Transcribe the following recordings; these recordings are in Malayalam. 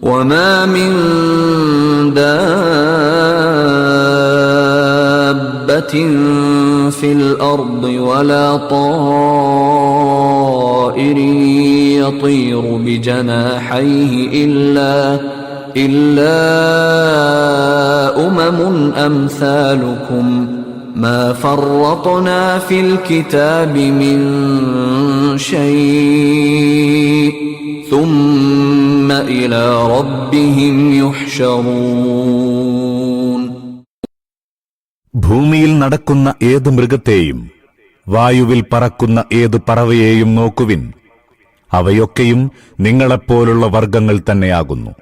وما من دابة في الأرض ولا طائر يطير بجناحيه إلا أمم أمثالكم ما فرطنا في الكتاب من شيء ثم إلى ربهم يحشرون. ഭൂമിയിൽ നടക്കുന്ന ഏത് മൃഗത്തെയും വായുവിൽ പറക്കുന്ന ഏത് പറവയെയും നോക്കുവിൻ. അവയൊക്കെയും നിങ്ങളെപ്പോലുള്ള വർഗങ്ങൾ തന്നെയാകുന്നു.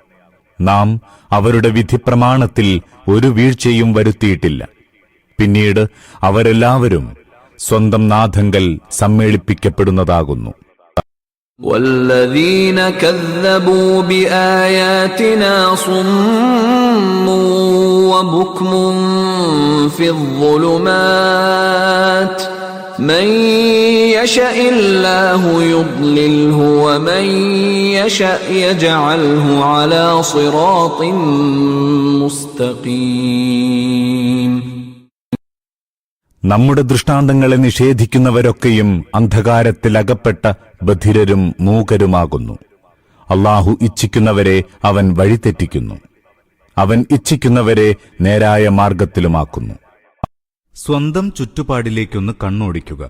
നാം അവരുടെ വിധിപ്രമാണത്തിൽ ഒരു വീഴ്ചയും വരുത്തിയിട്ടില്ല. പിന്നീട് അവരെല്ലാവരും സ്വന്തം നാഥങ്കൽ സമ്മേളിപ്പിക്കപ്പെടുന്നതാകുന്നു. والذين كذبوا بآياتنا صم وبكم في الظلمات من يشاء الله يضلله ومن يشاء يجعله على صراط مستقيم. നമ്മുടെ ദൃഷ്ടാന്തങ്ങളെ നിഷേധിക്കുന്നവരൊക്കെയും അന്ധകാരത്തിൽ അകപ്പെട്ട ബധിരരും മൂകരുമാകുന്നു. അല്ലാഹു ഇച്ഛിക്കുന്നവരെ അവൻ വഴിതെറ്റിക്കുന്നു, അവൻ ഇച്ഛിക്കുന്നവരെ നേരായ മാർഗത്തിലുമാക്കുന്നു. സ്വന്തം ചുറ്റുപാടിലേക്കൊന്ന് കണ്ണോടിക്കുക.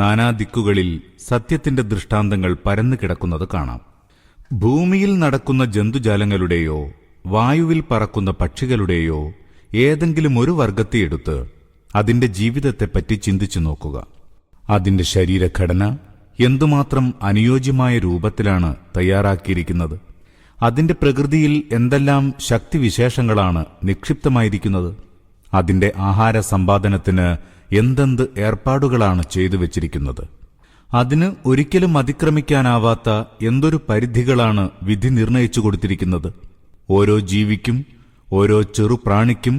നാനാദിക്കുകളിൽ സത്യത്തിന്റെ ദൃഷ്ടാന്തങ്ങൾ പരന്നു കിടക്കുന്നത് കാണാം. ഭൂമിയിൽ നടക്കുന്ന ജന്തുജാലങ്ങളുടെയോ വായുവിൽ പറക്കുന്ന പക്ഷികളുടെയോ ഏതെങ്കിലും ഒരു വർഗത്തെ എടുത്ത് അതിന്റെ ജീവിതത്തെപ്പറ്റി ചിന്തിച്ചു നോക്കുക. അതിന്റെ ശരീരഘടന എന്തുമാത്രം അനുയോജ്യമായ രൂപത്തിലാണ് തയ്യാറാക്കിയിരിക്കുന്നത്. അതിന്റെ പ്രകൃതിയിൽ എന്തെല്ലാം ശക്തിവിശേഷങ്ങളാണ് നിക്ഷിപ്തമായിരിക്കുന്നത്. അതിന്റെ ആഹാര സമ്പാദനത്തിന് എന്തെന്ത് ഏർപ്പാടുകളാണ് ചെയ്തു വച്ചിരിക്കുന്നത്. അതിന് ഒരിക്കലും അതിക്രമിക്കാനാവാത്ത എന്തൊരു പരിധികളാണ് വിധി നിർണയിച്ചു കൊടുത്തിരിക്കുന്നത്. ഓരോ ജീവിക്കും ഓരോ ചെറുപ്രാണിക്കും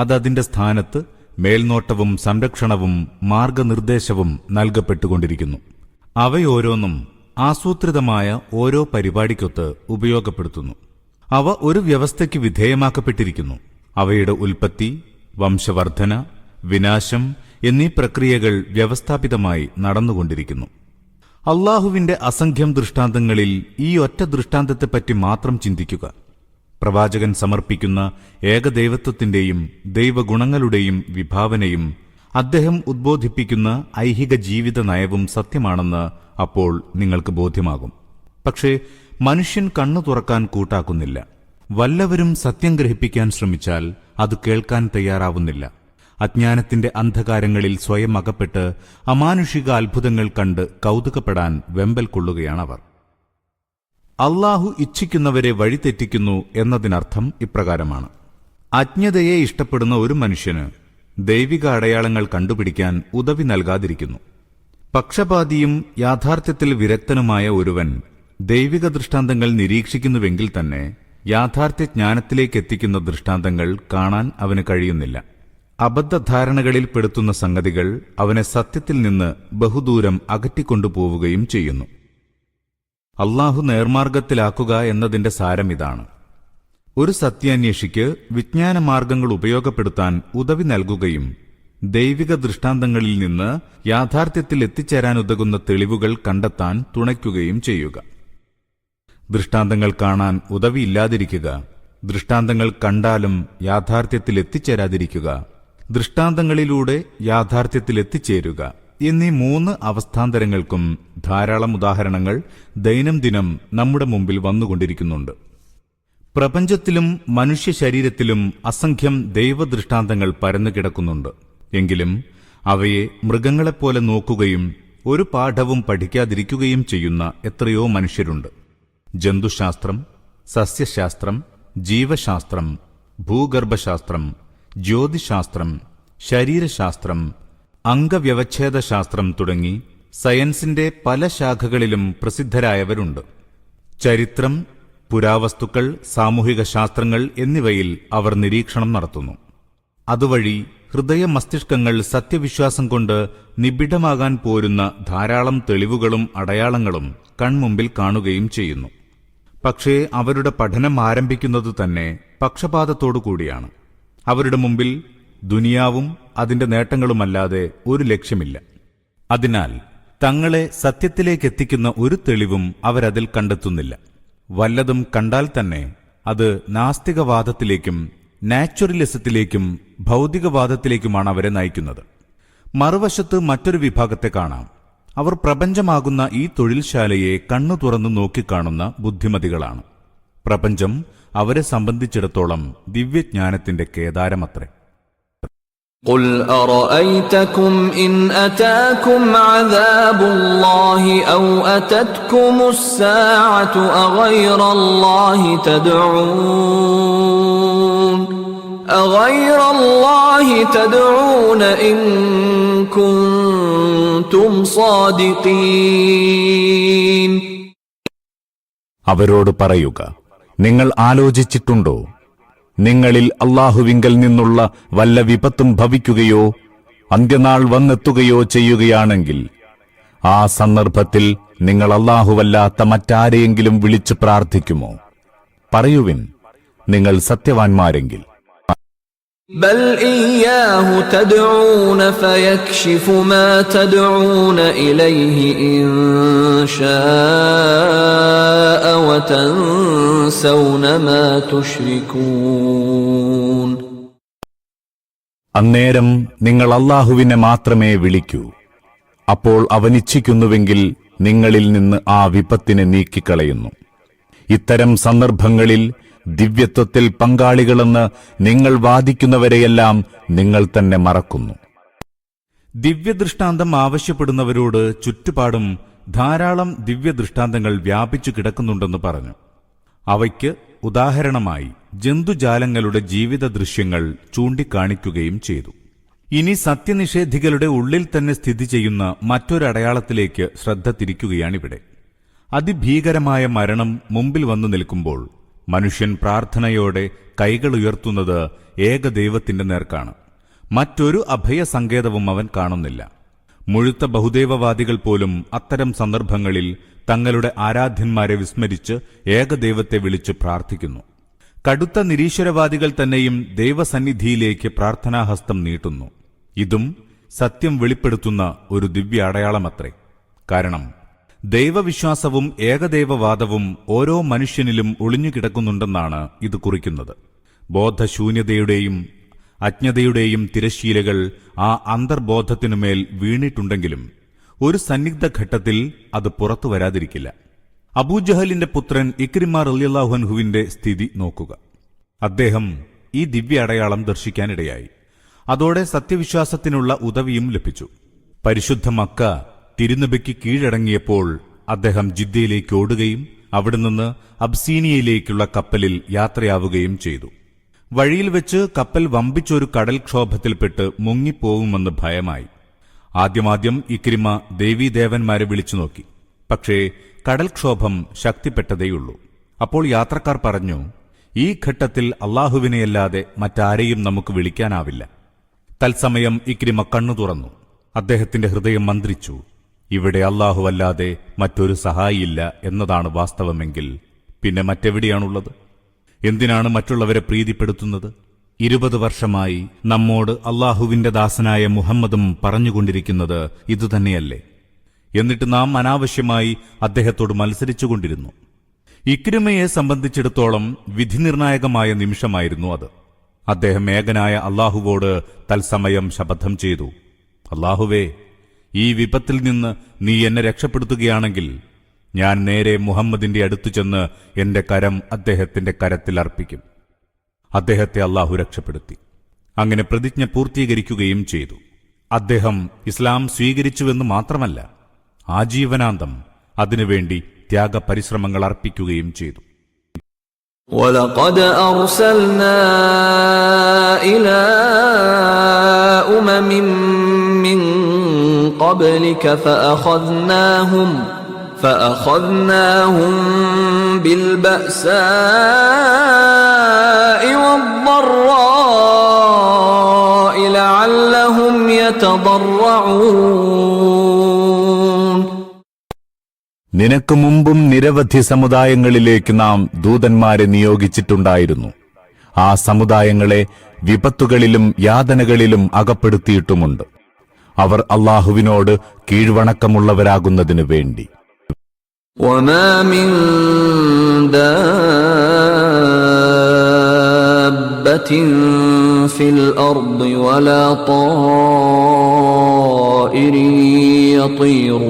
അതതിന്റെ സ്ഥാനത്ത് മേൽനോട്ടവും സംരക്ഷണവും മാർഗനിർദ്ദേശവും നൽകപ്പെട്ടുകൊണ്ടിരിക്കുന്നു. അവയോരോന്നും ആസൂത്രിതമായ ഓരോ പരിപാടിക്കൊത്ത് ഉപയോഗപ്പെടുത്തുന്നു. അവ ഒരു വ്യവസ്ഥയ്ക്ക് വിധേയമാക്കപ്പെട്ടിരിക്കുന്നു. അവയുടെ ഉൽപ്പത്തി, വംശവർധന, വിനാശം എന്നീ പ്രക്രിയകൾ വ്യവസ്ഥാപിതമായി നടന്നുകൊണ്ടിരിക്കുന്നു. അല്ലാഹുവിന്റെ അസംഖ്യം ദൃഷ്ടാന്തങ്ങളിൽ ഈ ഒറ്റ ദൃഷ്ടാന്തത്തെപ്പറ്റി മാത്രം ചിന്തിക്കുക. പ്രവാചകൻ സമർപ്പിക്കുന്ന ഏകദൈവത്വത്തിന്റെയും ദൈവഗുണങ്ങളുടെയും വിഭാവനയും അദ്ദേഹം ഉദ്ബോധിപ്പിക്കുന്ന ഐഹിക ജീവിത നയവും സത്യമാണെന്ന് അപ്പോൾ നിങ്ങൾക്ക് ബോധ്യമാകും. പക്ഷേ മനുഷ്യൻ കണ്ണു തുറക്കാൻ കൂട്ടാക്കുന്നില്ല. വല്ലവരും സത്യം ഗ്രഹിപ്പിക്കാൻ ശ്രമിച്ചാൽ അത് കേൾക്കാൻ തയ്യാറാവുന്നില്ല. അജ്ഞാനത്തിന്റെ അന്ധകാരങ്ങളിൽ സ്വയം അകപ്പെട്ട് അമാനുഷിക അത്ഭുതങ്ങൾ കണ്ട് കൗതുകപ്പെടാൻ വെമ്പൽ കൊള്ളുകയാണവർ. അല്ലാഹു ഇച്ഛിക്കുന്നവരെ വഴിതെറ്റിക്കുന്നു എന്നതിനർത്ഥം ഇപ്രകാരമാണ്: അജ്ഞതയെ ഇഷ്ടപ്പെടുന്ന ഒരു മനുഷ്യന് ദൈവിക അടയാളങ്ങൾ കണ്ടുപിടിക്കാൻ ഉദവി നൽകാതിരിക്കുന്നു. പക്ഷപാതിയും യാഥാർത്ഥ്യത്തിൽ വിരക്തനുമായ ഒരുവൻ ദൈവിക ദൃഷ്ടാന്തങ്ങൾ നിരീക്ഷിക്കുന്നുവെങ്കിൽ തന്നെ യാഥാർത്ഥ്യജ്ഞാനത്തിലേക്കെത്തിക്കുന്ന ദൃഷ്ടാന്തങ്ങൾ കാണാൻ അവന് കഴിയുന്നില്ല. അബദ്ധധാരണകളിൽ പെടുത്തുന്ന സംഗതികൾ അവനെ സത്യത്തിൽ നിന്ന് ബഹുദൂരം അകറ്റിക്കൊണ്ടുപോവുകയും ചെയ്യുന്നു. അല്ലാഹു നേർമാർഗത്തിലാക്കുക എന്നതിന്റെ സാരമിതാണ്: ഒരു സത്യാന്വേഷിക്ക് വിജ്ഞാനമാർഗങ്ങൾ ഉപയോഗപ്പെടുത്താൻ ഉദവി നൽകുകയും ദൈവിക ദൃഷ്ടാന്തങ്ങളിൽ നിന്ന് യാഥാർത്ഥ്യത്തിൽ എത്തിച്ചേരാനുതകുന്ന തെളിവുകൾ കണ്ടെത്താൻ തുണയ്ക്കുകയും ചെയ്യുക. ദൃഷ്ടാന്തങ്ങൾ കാണാൻ ഉദവിയില്ലാതിരിക്കുക, ദൃഷ്ടാന്തങ്ങൾ കണ്ടാലും യാഥാർത്ഥ്യത്തിൽ എത്തിച്ചേരാതിരിക്കുക, ദൃഷ്ടാന്തങ്ങളിലൂടെ യാഥാർത്ഥ്യത്തിൽ എത്തിച്ചേരുക എന്നീ 3 അവസ്ഥാന്തരങ്ങൾക്കും ധാരാളം ഉദാഹരണങ്ങൾ ദൈനംദിനം നമ്മുടെ മുമ്പിൽ വന്നുകൊണ്ടിരിക്കുന്നുണ്ട്. പ്രപഞ്ചത്തിലും മനുഷ്യ ശരീരത്തിലും അസംഖ്യം ദൈവദൃഷ്ടാന്തങ്ങൾ പരന്നുകിടക്കുന്നുണ്ട്. എങ്കിലും അവയെ മൃഗങ്ങളെപ്പോലെ നോക്കുകയും ഒരു പാഠവും പഠിക്കാതിരിക്കുകയും ചെയ്യുന്ന എത്രയോ മനുഷ്യരുണ്ട്. ജന്തുശാസ്ത്രം, സസ്യശാസ്ത്രം, ജീവശാസ്ത്രം, ഭൂഗർഭശാസ്ത്രം, ജ്യോതിശാസ്ത്രം, ശരീരശാസ്ത്രം, അംഗവ്യവച്ഛേദശാസ്ത്രം തുടങ്ങി സയൻസിന്റെ പല ശാഖകളിലും പ്രസിദ്ധരായവരുണ്ട്. ചരിത്രം, പുരാവസ്തുക്കൾ, സാമൂഹിക ശാസ്ത്രങ്ങൾ എന്നിവയിൽ അവർ നിരീക്ഷണം നടത്തുന്നു. അതുവഴി ഹൃദയ മസ്തിഷ്കങ്ങൾ സത്യവിശ്വാസം കൊണ്ട് നിബിഡമാകാൻ പോരുന്ന ധാരാളം തെളിവുകളും അടയാളങ്ങളും കൺമുമ്പിൽ കാണുകയും ചെയ്യുന്നു. പക്ഷേ അവരുടെ പഠനം ആരംഭിക്കുന്നത് തന്നെ പക്ഷപാതത്തോടുകൂടിയാണ്. അവരുടെ മുമ്പിൽ ദുനിയാവും അതിന്റെ നേട്ടങ്ങളുമല്ലാതെ ഒരു ലക്ഷ്യമില്ല. അതിനാൽ തങ്ങളെ സത്യത്തിലേക്കെത്തിക്കുന്ന ഒരു തെളിവും അവരതിൽ കണ്ടെത്തുന്നില്ല. വല്ലതും കണ്ടാൽ തന്നെ അത് നാസ്തികവാദത്തിലേക്കും നാച്ചുറലിസത്തിലേക്കും ഭൗതികവാദത്തിലേക്കുമാണ് അവരെ നയിക്കുന്നത്. മറുവശത്ത് മറ്റൊരു വിഭാഗത്തെ കാണാം. അവർ പ്രപഞ്ചമാകുന്ന ഈ തൊഴിൽശാലയെ കണ്ണു തുറന്നു നോക്കിക്കാണുന്ന ബുദ്ധിമതികളാണ്. പ്രപഞ്ചം അവരെ സംബന്ധിച്ചിടത്തോളം ദിവ്യജ്ഞാനത്തിന്റെ കേദാരമത്രേ. قُلْ أَرَأَيْتَكُمْ إِنْ أَتَاكُمْ عَذَابُ اللَّهِ أَوْ أَتَتْكُمُ السَّاعَةُ أَغَيْرَ اللَّهِ تَدْعُونَ إِن كُنتُمْ صَادِقِينَ. അവരോട് പറയുക, നിങ്ങൾ ആലോചിച്ചിട്ടുണ്ടോ, നിങ്ങളിൽ അല്ലാഹുവിങ്കൽ നിന്നുള്ള വല്ല വിപത്തും ഭവിക്കുകയോ അന്ത്യനാൾ വന്നെത്തുകയോ ചെയ്യുകയാണെങ്കിൽ ആ സന്ദർഭത്തിൽ നിങ്ങൾ അല്ലാഹുവല്ലാത്ത മറ്റാരെയെങ്കിലും വിളിച്ചു പ്രാർത്ഥിക്കുമോ? പറയുവിൻ, നിങ്ങൾ സത്യവാൻമാരെങ്കിൽ. بل إياه تدعون فيكشف ما تدعون إليه إن شاء وتنسون ما تشركون. അന്നേരം നിങ്ങൾ അല്ലാഹുവിനെ മാത്രമേ വിളിക്കൂ. അപ്പോൾ അവനിച്ഛിക്കുന്നുവെങ്കിൽ നിങ്ങളിൽ നിന്ന് ആ വിപത്തിനെ നീക്കിക്കളയുന്നു. ഇത്തരം സന്ദർഭങ്ങളിൽ ദിവ്യത്വത്തിൽ പങ്കാളികളെന്ന് നിങ്ങൾ വാദിക്കുന്നവരെയെല്ലാം നിങ്ങൾ തന്നെ മറക്കുന്നു. ദിവ്യദൃഷ്ടാന്തം ആവശ്യപ്പെടുന്നവരോട് ചുറ്റുപാടും ധാരാളം ദിവ്യദൃഷ്ടാന്തങ്ങൾ വ്യാപിച്ചു കിടക്കുന്നുണ്ടെന്ന് പറഞ്ഞു. അവയ്ക്ക് ഉദാഹരണമായി ജന്തുജാലങ്ങളുടെ ജീവിത ദൃശ്യങ്ങൾ ചൂണ്ടിക്കാണിക്കുകയും ചെയ്തു. ഇനി സത്യനിഷേധികളുടെ ഉള്ളിൽ തന്നെ സ്ഥിതി ചെയ്യുന്ന മറ്റൊരടയാളത്തിലേക്ക് ശ്രദ്ധ തിരിക്കുകയാണിവിടെ. അതിഭീകരമായ മരണം മുമ്പിൽ വന്നു നിൽക്കുമ്പോൾ മനുഷ്യൻ പ്രാർത്ഥനയോടെ കൈകളുയർത്തുന്നത് ഏകദൈവത്തിന്റെ നേർക്കാണ്. മറ്റൊരു അഭയസങ്കേതവും അവൻ കാണുന്നില്ല. മുഴുത്ത ബഹുദൈവവാദികൾ പോലും അത്തരം സന്ദർഭങ്ങളിൽ തങ്ങളുടെ ആരാധ്യന്മാരെ വിസ്മരിച്ച് ഏകദൈവത്തെ വിളിച്ച് പ്രാർത്ഥിക്കുന്നു. കടുത്ത നിരീശ്വരവാദികൾ തന്നെയും ദൈവസന്നിധിയിലേക്ക് പ്രാർത്ഥനാഹസ്തം നീട്ടുന്നു. ഇതും സത്യം വെളിപ്പെടുത്തുന്ന ഒരു ദിവ്യ അടയാളമത്രേ. കാരണം ദൈവവിശ്വാസവും ഏകദൈവവാദവും ഓരോ മനുഷ്യനിലും ഒളിഞ്ഞുകിടക്കുന്നുണ്ടെന്നാണ് ഇത് കുറിക്കുന്നത്. ബോധശൂന്യതയുടെയും അജ്ഞതയുടെയും തിരശ്ശീലകൾ ആ അന്തർബോധത്തിനുമേൽ വീണിട്ടുണ്ടെങ്കിലും ഒരു സന്നിഗ്ധ ഘട്ടത്തിൽ അത് പുറത്തു വരാതിരിക്കില്ല. അബൂജഹലിന്റെ പുത്രൻ ഇക്രിമ റളിയല്ലാഹു അൻഹുവിന്റെ സ്ഥിതി നോക്കുക. അദ്ദേഹം ഈ ദിവ്യ അടയാളം ദർശിക്കാനിടയായി. അതോടെ സത്യവിശ്വാസത്തിനുള്ള ഉദവിയും ലഭിച്ചു. പരിശുദ്ധ മക്ക തിരുനബിക്ക് കീഴടങ്ങിയപ്പോൾ അദ്ദേഹം ജിദ്ദയിലേക്ക് ഓടുകയും അവിടെ നിന്ന് അബ്സീനിയയിലേക്കുള്ള കപ്പലിൽ യാത്രയാവുകയും ചെയ്തു. വഴിയിൽ വെച്ച് കപ്പൽ വമ്പിച്ചൊരു കടൽക്ഷോഭത്തിൽപ്പെട്ട് മുങ്ങിപ്പോവുമെന്ന് ഭയമായി. ആദ്യമാദ്യം ഇക്രിമ ദേവീദേവന്മാരെ വിളിച്ചു നോക്കി. പക്ഷേ കടൽക്ഷോഭം ശക്തിപ്പെട്ടതേയുള്ളൂ. അപ്പോൾ യാത്രക്കാർ പറഞ്ഞു, ഈ ഘട്ടത്തിൽ അല്ലാഹുവിനെയല്ലാതെ മറ്റാരെയും നമുക്ക് വിളിക്കാനാവില്ല. തത്സമയം ഇക്രിമ കണ്ണു തുറന്നു. അദ്ദേഹത്തിന്റെ ഹൃദയം മന്ത്രിച്ചു, ഇവിടെ അല്ലാഹുവല്ലാതെ മറ്റൊരു സഹായിയില്ല എന്നതാണ് വാസ്തവമെങ്കിൽ പിന്നെ മറ്റെവിടെയാണുള്ളത്? എന്തിനാണ് മറ്റുള്ളവരെ പ്രീതിപ്പെടുത്തുന്നത്? 20 വർഷമായി നമ്മോട് അല്ലാഹുവിന്റെ ദാസനായ മുഹമ്മദും പറഞ്ഞുകൊണ്ടിരിക്കുന്നത് ഇതുതന്നെയല്ലേ? എന്നിട്ട് നാം അനാവശ്യമായി അദ്ദേഹത്തോട് മത്സരിച്ചുകൊണ്ടിരുന്നു. ഇക്രിമയെ സംബന്ധിച്ചിടത്തോളം വിധിനിർണായകമായ നിമിഷമായിരുന്നു അത്. അദ്ദേഹം ഏകനായ അല്ലാഹുവോട് തത്സമയം ശപഥം ചെയ്തു, അല്ലാഹുവേ, ഈ വിപത്തിൽ നിന്ന് നീ എന്നെ രക്ഷപ്പെടുത്തുകയാണെങ്കിൽ ഞാൻ നേരെ മുഹമ്മദിന്റെ അടുത്തു ചെന്ന് എന്റെ കരം അദ്ദേഹത്തിന്റെ കരത്തിൽ അർപ്പിക്കും. അദ്ദേഹത്തെ അല്ലാഹു രക്ഷപ്പെടുത്തി. അങ്ങനെ പ്രതിജ്ഞ പൂർത്തീകരിക്കുകയും ചെയ്തു. അദ്ദേഹം ഇസ്ലാം സ്വീകരിച്ചുവെന്ന് മാത്രമല്ല, ആജീവനാന്തം അതിനുവേണ്ടി ത്യാഗപരിശ്രമങ്ങൾ അർപ്പിക്കുകയും ചെയ്തു. وَلَقَدْ أَرْسَلْنَا إِلَى أُمَمٍ مِّن قَبْلِكَ فَأَخَذْنَاهُمْ بِالْبَأْسَاءِ وَالضَّرَّاءِ لَعَلَّهُمْ يَتَضَرَّعُونَ. നിനക്ക് മുമ്പും നിരവധി സമുദായങ്ങളിലേക്ക് നാം ദൂതന്മാരെ നിയോഗിച്ചിട്ടുണ്ടായിരുന്നു. ആ സമുദായങ്ങളെ വിപത്തുകളിലും യാതനകളിലും അകപ്പെടുത്തിയിട്ടുമുണ്ട്. അവർ അല്ലാഹുവിനോട് കീഴ്വണക്കമുള്ളവരാകുന്നതിനു വേണ്ടി. وما من دابة في الأرض ولا طائر يطير